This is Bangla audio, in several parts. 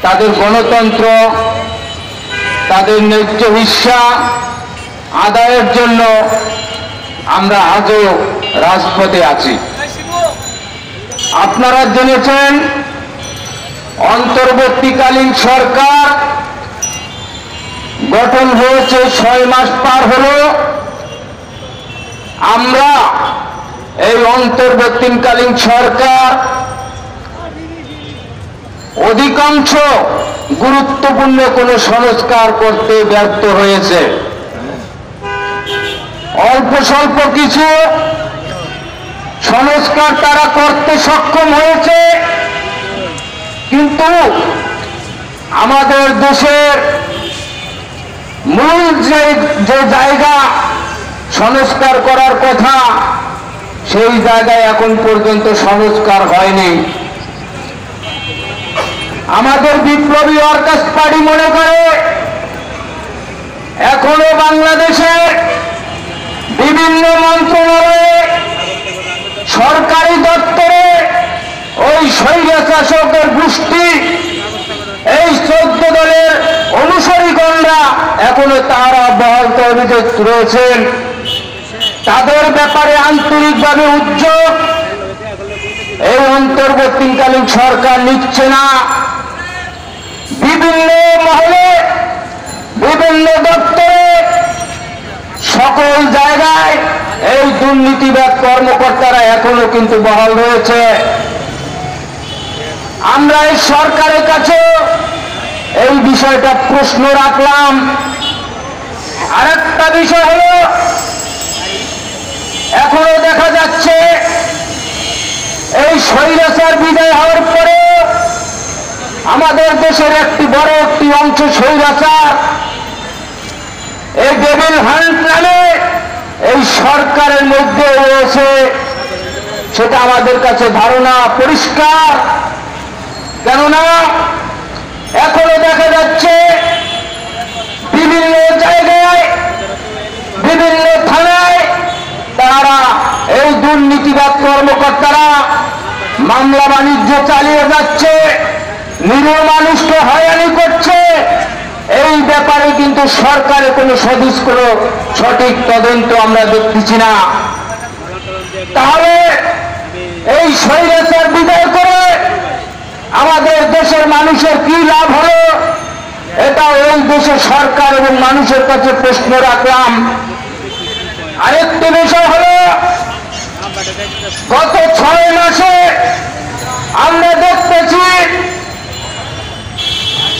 তাদের গণতন্ত্র, তাদের ন্যায্য হিস্সা আদায়ের জন্য আমরা আজও রাজপথে আছি। আপনারা জেনেছেন অন্তর্বর্তীকালীন সরকার গঠন হয়েছে 6 মাস পার হলো। আমরা এই অন্তর্বর্তীকালীন সরকার অধিকাংশ গুরুত্বপূর্ণ কোনো সংস্কার করতে ব্যর্থ হয়েছে। অল্প স্বল্প কিছু সংস্কার তারা করতে সক্ষম হয়েছে, কিন্তু আমাদের দেশের মূল যে জায়গা সংস্কার করার কথা, সেই জায়গায় এখন পর্যন্ত সংস্কার হয়নি। আমাদের বিপ্লবী ওয়ার্কার্স পার্টি মনে করে এখনো বাংলাদেশের বিভিন্ন মন্ত্রণালয়ে, সরকারি দপ্তরে ওই স্বৈরশাসকের গোষ্ঠী, এই 14 দলের অনুসারীগণরা এখনো তারা বহাল তবিয়তে রয়েছেন। তাদের ব্যাপারে আন্তরিকভাবে উদ্যোগ এই অন্তর্বর্তীকালীন সরকার নিচ্ছে না। বিভিন্ন মহলে, বিভিন্ন দপ্তরে, সকল জায়গায় এই দুর্নীতিবাদ কর্মকর্তারা এখনো কিন্তু বহাল রয়েছে। আমরা এই সরকারের কাছে এই বিষয়টা প্রশ্ন রাখলাম। আরেকটা বিষয় হলো, এখনো দেখা যাচ্ছে এই স্বৈরাচার বিদায় হওয়ার পরে আমাদের দেশের বড় একটি অংশ স্বৈরাচার এই ডেভিল হান্ট নামে এই সরকারের মধ্যে রয়েছে। সেটা আমাদের কাছে ধারণা পরিষ্কার। কেননা এখনো দেখা যাচ্ছে বিভিন্ন জায়গায়, বিভিন্ন থানায় তারা এই দুর্নীতিবাদ কর্মকর্তারা মামলা বাণিজ্য চালিয়ে যাচ্ছে, নিরীহ মানুষকে হয়রানি করছে। এই ব্যাপারে কিন্তু সরকারের কোনো সঠিক তদন্ত আমরা দেখতেছি না। তাহলে এই স্বৈরাচার বিদায় করে আমাদের দেশের মানুষের কি লাভ হলো, এটা ওই দেশের সরকার এবং মানুষের কাছে প্রশ্ন রাখলাম। আরেকটি বিষয় হলো, গত 6 মাসে আমরা দেখতেছি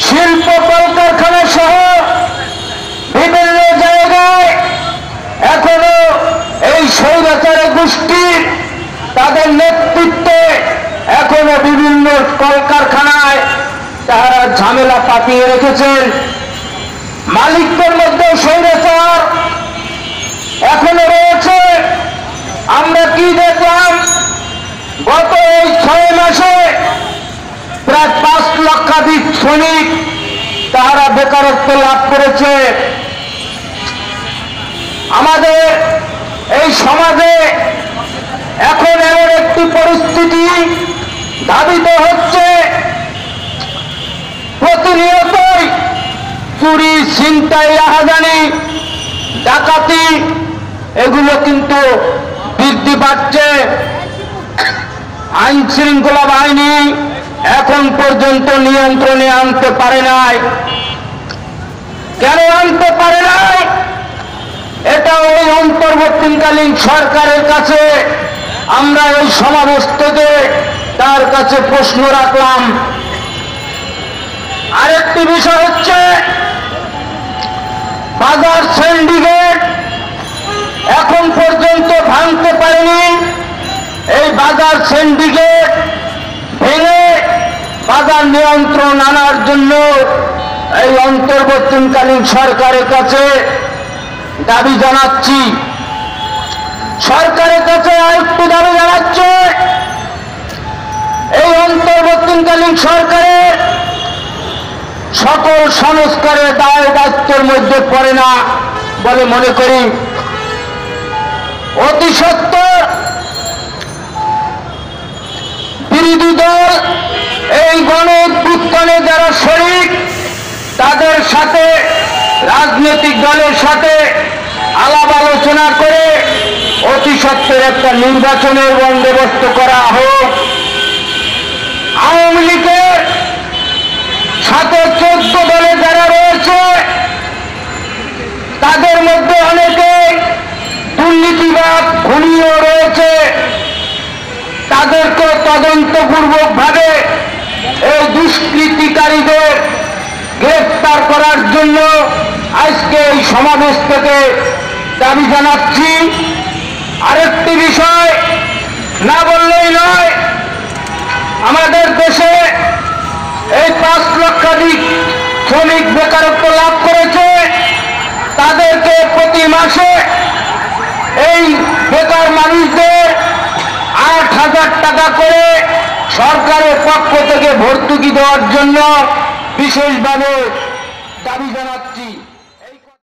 শিল্প কলকারখানা সহ বিভিন্ন জায়গায় এখনো এই স্বৈরাচারী গোষ্ঠীর তাদের নেতৃত্বে এখনো বিভিন্ন কলকারখানায় তারা ঝামেলা পাকিয়ে রেখেছেন। মালিকদের মধ্যে স্বৈরাচার এখনো রয়েছে। আমরা কি দেখলাম, গত এই 6 মাসে প্রায় 5 লক্ষাধিক শ্রমিক তারা বেকারত্ব লাভ করেছে। আমাদের এই সমাজে এখন এমন একটি পরিস্থিতি ধাবিত হচ্ছে, প্রতিনিয়তই চুরি, ছিনতাই, রাহাজানি, ডাকাতি এগুলো কিন্তু বৃদ্ধি পাচ্ছে। আইন শৃঙ্খলা বাহিনী এখন পর্যন্ত নিয়ন্ত্রণে আনতে পারে নাই। কেন আনতে পারে নাই? এটা ওই অন্তর্বর্তীকালীন সরকারের কাছে আমরা এই সমাবেশ থেকে তার কাছে প্রশ্ন রাখলাম। আরেকটি বিষয় হচ্ছে, বাজার সিন্ডিকেট এখন পর্যন্ত ভাঙতে পারেনি। এই বাজার সিন্ডিকেট ভেঙে বাজার নিয়ন্ত্রণ আনার জন্য এই অন্তর্বর্তীকালীন সরকারের কাছে দাবি জানাচ্ছি। সরকারের কাছে আরেকটু দাবি জানাচ্ছে, এই অন্তর্বর্তীকালীন সরকারের সকল সংস্কারের দায় দায়িত্বের মধ্যে পড়ে না বলে মনে করি। অতি সত্বর বিরোধী দল এই গণ অভ্যুত্থানে যারা রাজনৈতিক দলের সাথে আলাপ আলোচনা করে অতি সত্বর একটা নির্বাচনের বন্দোবস্ত করা হোক। আওয়ামী লীগের সাথে 14 দলে যারা রয়েছে তাদের মধ্যে অনেকে দুর্নীতিবাদ খুনিও রয়েছে, তাদেরকে তদন্তপূর্বক ভাবে এই দুষ্কৃতিকারীদের গ্রেফতার করার জন্য আজকে এই সমাবেশ থেকে দাবি জানাচ্ছি। আরেকটি বিষয় না বললেই নয়, আমাদের দেশে এই 5 লক্ষাধিক শ্রমিক বেকারত্ব লাভ করেছে, তাদেরকে প্রতি মাসে এই বেকার মানুষদের 8,000 টাকা করে সরকারের পক্ষ থেকে ভর্তুকি দেওয়ার জন্য বিশেষভাবে দাবি জানাচ্ছি।